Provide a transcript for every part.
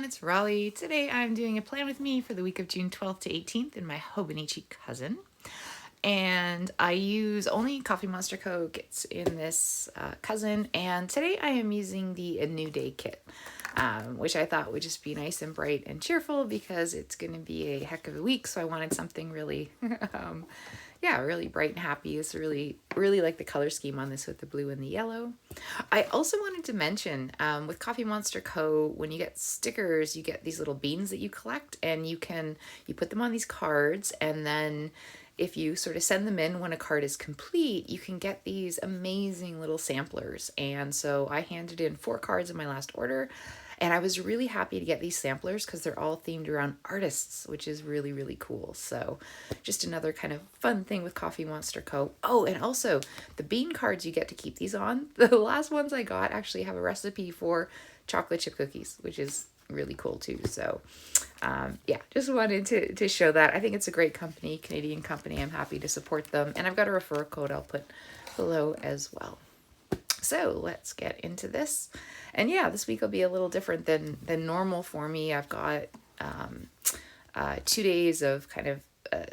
it's Raleigh. Today I'm doing a plan with me for the week of June 12th to 18th in my Hobonichi Cousin. And I use only Coffee Monster Co. kits in this cousin. And today I am using the A New Day kit, which I thought would just be nice and bright and cheerful because it's going to be a heck of a week. So I wanted something really, really bright and happy. It's really like the color scheme on this with the blue and the yellow. I also wanted to mention with Coffee Monster Co., when you get stickers, you get these little beans that you collect, and you put them on these cards, and then if you sort of send them in when a card is complete, you can get these amazing little samplers. And so I handed in 4 cards in my last order, and I was really happy to get these samplers because they're all themed around artists, which is really, really cool. So just another kind of fun thing with Coffee Monster Co. Oh, and also the bean cards, you get to keep these on. The last ones I got actually have a recipe for chocolate chip cookies, which is really cool too. So just wanted to show that. I think it's a great company, Canadian company. I'm happy to support them. And I've got a referral code I'll put below as well. So let's get into this. And yeah, this week will be a little different than normal for me. I've got 2 days of kind of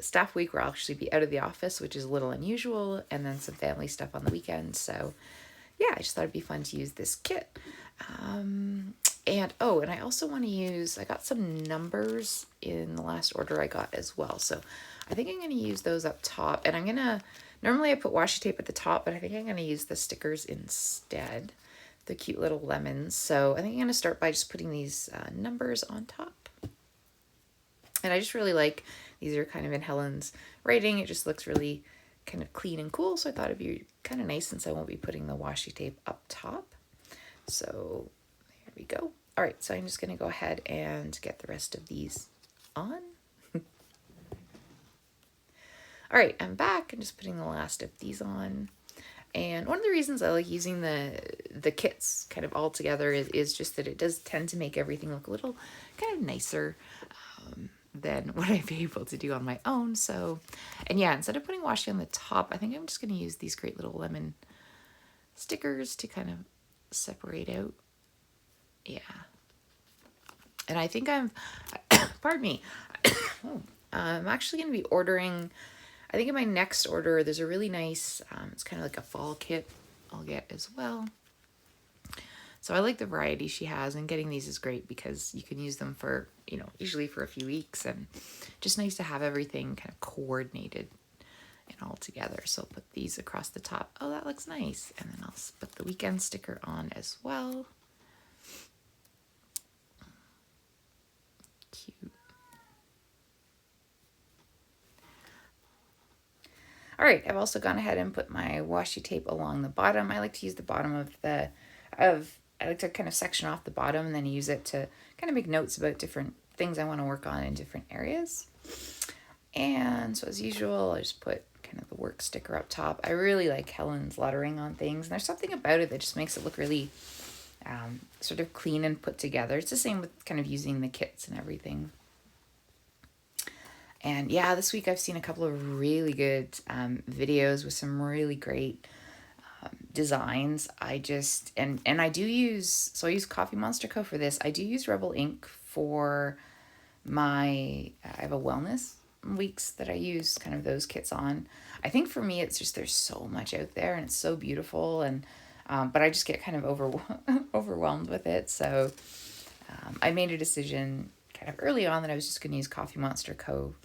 staff week where I'll actually be out of the office, which is a little unusual, and then some family stuff on the weekend. So yeah, I just thought it'd be fun to use this kit. And I also want to use, I got some numbers in the last order I got as well. So I think I'm going to use those up top, and normally I put washi tape at the top, but I think I'm going to use the stickers instead, the cute little lemons. So I think I'm going to start by just putting these numbers on top. And I just really like, these are kind of in Helen's writing. It just looks really kind of clean and cool. So I thought it'd be kind of nice since I won't be putting the washi tape up top. So there we go. All right, so I'm just going to go ahead and get the rest of these on. All right, I'm back and just putting the last of these on. And one of the reasons I like using the kits kind of all together is just that it does tend to make everything look a little kind of nicer than what I'd be able to do on my own. So, and yeah, instead of putting washi on the top, I think I'm just going to use these great little lemon stickers to kind of separate out. Yeah. And I think pardon me, I'm actually going to be ordering, I think in my next order, there's a really nice, it's kind of like a fall kit I'll get as well. So I like the variety she has, and getting these is great because you can use them for, usually for a few weeks, and just nice to have everything kind of coordinated and all together. So I'll put these across the top. Oh, that looks nice. And then I'll put the weekend sticker on as well. Cute. All right, I've also gone ahead and put my washi tape along the bottom. I like to use the bottom I like to kind of section off the bottom and then use it to kind of make notes about different things I want to work on in different areas. And so as usual, I just put kind of the work sticker up top. I really like Helen's lettering on things, and there's something about it that just makes it look really sort of clean and put together. It's the same with kind of using the kits and everything. And yeah, this week I've seen a couple of really good videos with some really great designs. I use Coffee Monster Co. for this. I do use Rebel ink for I have a wellness weeks that I use kind of those kits on. I think for me, it's just, there's so much out there and it's so beautiful, and but I just get kind of overwhelmed with it. So I made a decision kind of early on that I was just going to use Coffee Monster Co.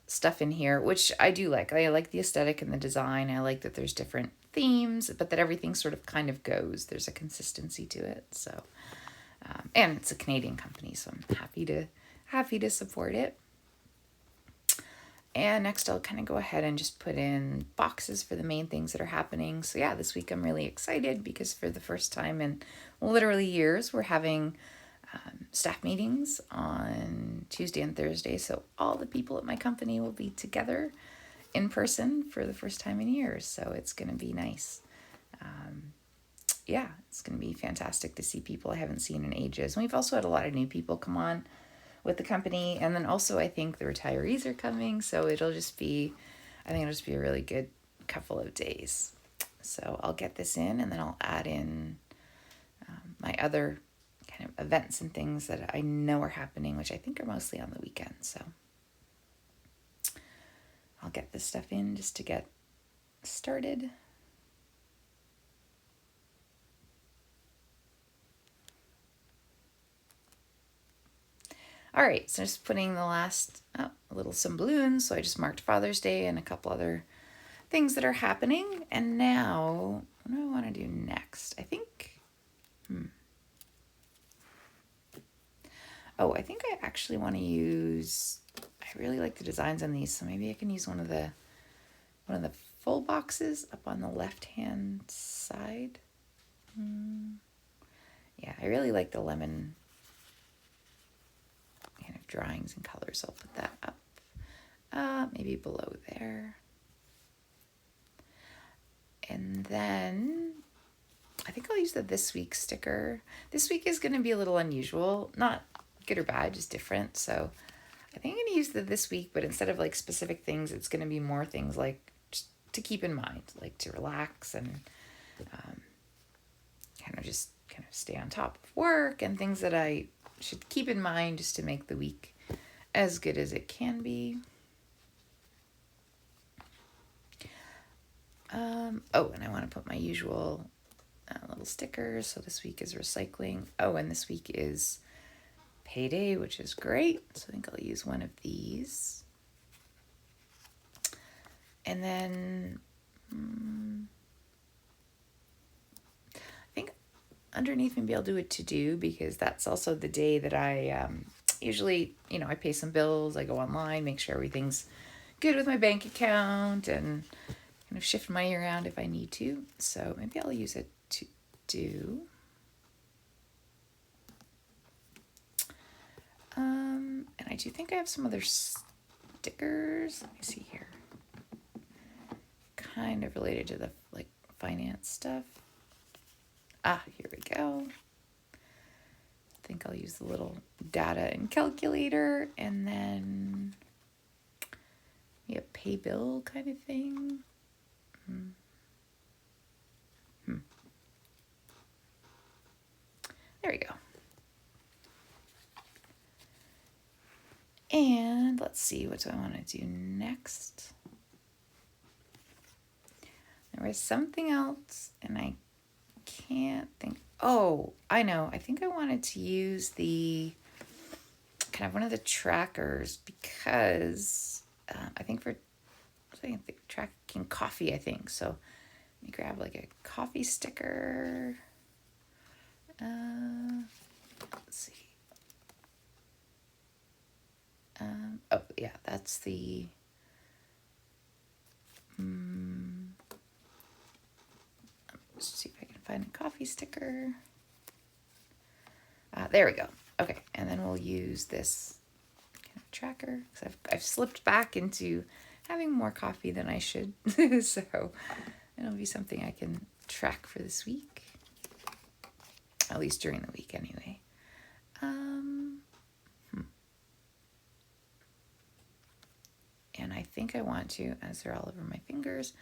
Stuff in here, which I do like. I like the aesthetic and the design. I like that there's different themes, but that everything sort of kind of goes. There's a consistency to it. So, and it's a Canadian company, so I'm happy to support it. And next I'll kind of go ahead and just put in boxes for the main things that are happening. So yeah, this week I'm really excited because for the first time in literally years, we're having staff meetings on Tuesday and Thursday. So all the people at my company will be together in person for the first time in years. So it's going to be nice. It's going to be fantastic to see people I haven't seen in ages. And we've also had a lot of new people come on with the company. And then also I think the retirees are coming. So it'll just be a really good couple of days. So I'll get this in, and then I'll add in my other kind kind of events and things that I know are happening, which I think are mostly on the weekend. So I'll get this stuff in just to get started. All right, so just putting the last, some balloons. So I just marked Father's Day and a couple other things that are happening. And now, what do I want to do next? I think, I think I actually want to use, I really like the designs on these. So maybe I can use one of the full boxes up on the left-hand side. Yeah, I really like the lemon kind of drawings and colors. I'll put that up, maybe below there. And then I think I'll use the this week sticker. This week is going to be a little unusual, not good or bad, just different. So I think I'm going to use the this week, but instead of like specific things, it's going to be more things like just to keep in mind, like to relax and kind of stay on top of work and things that I should keep in mind just to make the week as good as it can be. And I want to put my usual little stickers. So this week is recycling. And this week is payday, which is great. So I think I'll use one of these. And then I think underneath maybe I'll do a to-do, because that's also the day that I usually, I pay some bills, I go online, make sure everything's good with my bank account, and kind of shift money around if I need to. So maybe I'll use it to do. And I do think I have some other stickers. Let me see here. Kind of related to the finance stuff. Here we go. I think I'll use the little data and calculator, and then a pay bill kind of thing. There we go. And let's see, what do I want to do next? There was something else, and I can't think. Oh, I know. I think I wanted to use the kind of one of the trackers, because I think for tracking coffee, I think. So let me grab like a coffee sticker. Let's see. That's the let's see if I can find a coffee sticker. There we go. Okay, and then we'll use this kind of tracker, because I've slipped back into having more coffee than I should. So it'll be something I can track for this week, at least during the week anyway. And I think I want to, as they're all over my fingers.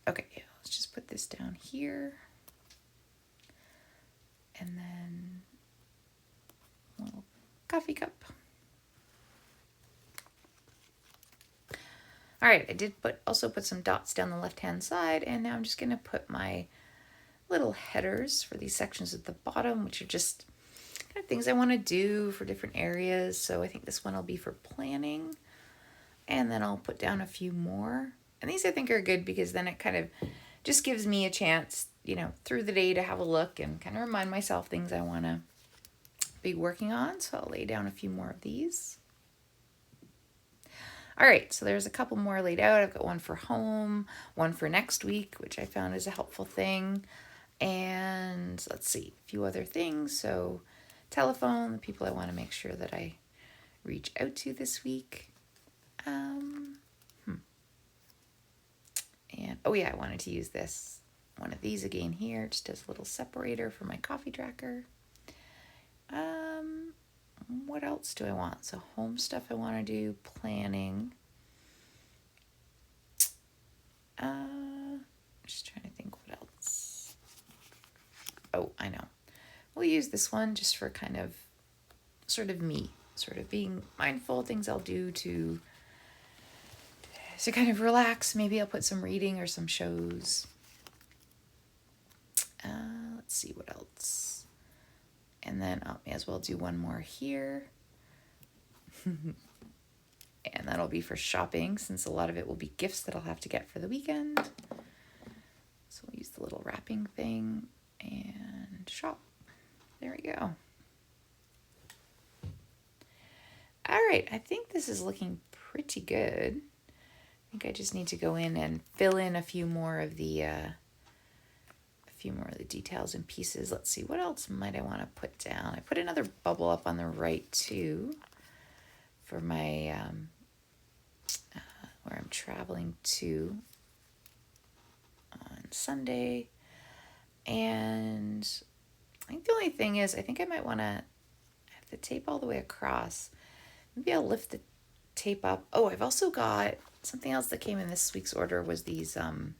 Okay, let's just put this down here. And then a little coffee cup. All right, I did also put some dots down the left-hand side, and now I'm just going to put my little headers for these sections at the bottom, which are just kind of things I want to do for different areas. So I think this one will be for planning, and then I'll put down a few more. And these I think are good, because then it kind of just gives me a chance, through the day to have a look and kind of remind myself things I want to be working on. So I'll lay down a few more of these. All right, so there's a couple more laid out. I've got one for home, one for next week, which I found is a helpful thing. And let's see, a few other things. So telephone, the people I want to make sure that I reach out to this week. And I wanted to use one of these again here, just as a little separator for my coffee tracker. What else do I want? So home stuff I want to do, planning. Just trying to think what else. Oh, I know. we'll use this one just for kind of sort of me, sort of being mindful, things I'll do to kind of relax. Maybe I'll put some reading or some shows. Let's see what else. And then I may as well do one more here. And that'll be for shopping, since a lot of it will be gifts that I'll have to get for the weekend. So we'll use the little wrapping thing and shop. There we go. All right, I think this is looking pretty good. I think I just need to go in and fill in a few more of the details and pieces. Let's see, what else might I want to put down? I put another bubble up on the right too for my where I'm traveling to on Sunday. And I think the only thing is, I think I might want to have the tape all the way across. Maybe I'll lift the tape up. Oh, I've also got something else that came in this week's order was these, let me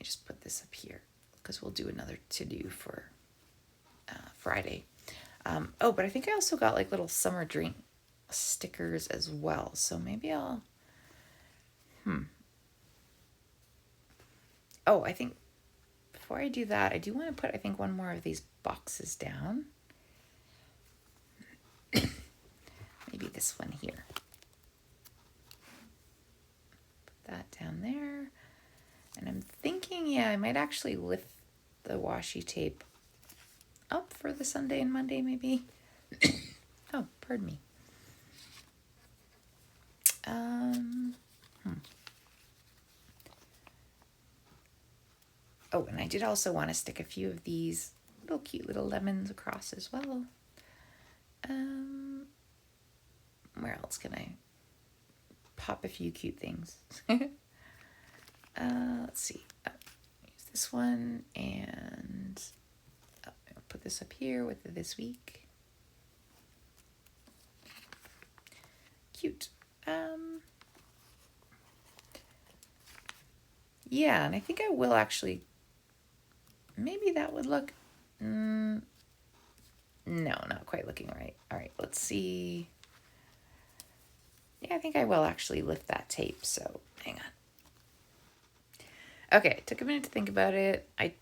just put this up here because we'll do another to-do for Friday. Oh, but I think I also got like little summer drink stickers as well. So maybe I'll, Oh, I think before I do that, I do want to put, I think, one more of these boxes down. Maybe this one here. Put that down there. And I'm thinking, yeah, I might actually lift the washi tape up for the Sunday and Monday, maybe. Oh, pardon me. Oh, and I did also want to stick a few of these little cute little lemons across as well. Where else can I pop a few cute things? Let's see. Use this one, and I'll put this up here with the this week. Cute. Yeah, and I think I will actually, maybe that would look, no, not quite looking right. All right, let's see. Yeah, I think I will actually lift that tape, so hang on. Okay, took a minute to think about it. I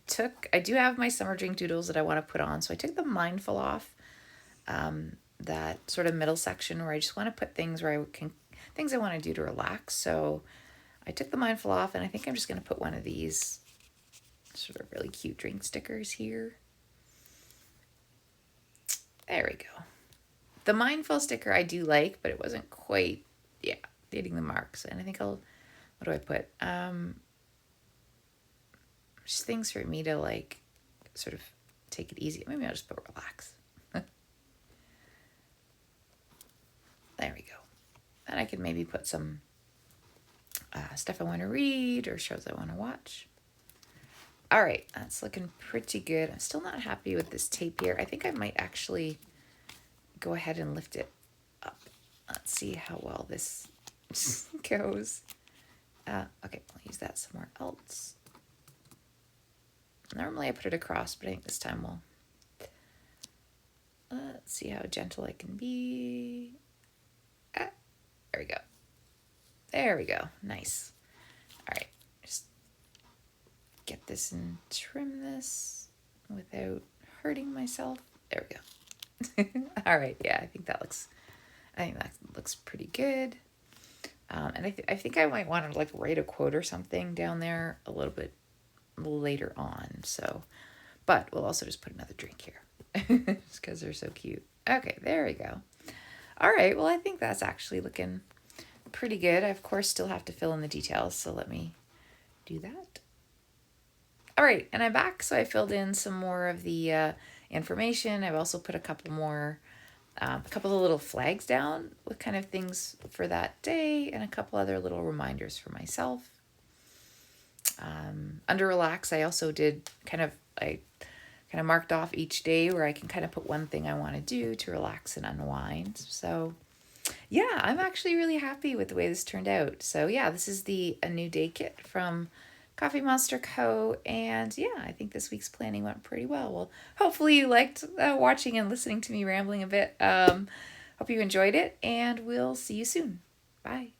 do have my summer drink doodles that I want to put on, so I took the mindful off, that sort of middle section where I just want to put things where things I want to do to relax. So I took the mindful off, and I think I'm just going to put one of these sort of really cute drink stickers here. There we go. The mindful sticker I do like, but it wasn't quite, hitting the marks. And I think what do I put? Just things for me to like sort of take it easy. Maybe I'll just put relax. There we go. And I could maybe put some stuff I want to read or shows I want to watch. All right, that's looking pretty good. I'm still not happy with this tape here. I think I might actually go ahead and lift it up. Let's see how well this goes. Okay, I'll use that somewhere else. Normally I put it across, but I think this time let's see how gentle I can be. There we go. There we go. Nice. All right, just get this and trim this without hurting myself. There we go. All right, yeah, I think that looks pretty good. And I think I might want to like write a quote or something down there a little bit later on. So, but we'll also just put another drink here just because they're so cute. Okay, there we go. All right, well, I think that's actually looking pretty good. I, of course, still have to fill in the details, so let me do that. All right, and I'm back. So I filled in some more of the information. I've also put a couple of little flags down with kind of things for that day and a couple other little reminders for myself. Under relax, I also did I marked off each day where I can kind of put one thing I want to do to relax and unwind. So yeah, I'm actually really happy with the way this turned out. So yeah, this is a new day kit from Coffee Monster Co. And yeah, I think this week's planning went pretty well. Well, hopefully you liked watching and listening to me rambling a bit. Hope you enjoyed it, and we'll see you soon. Bye.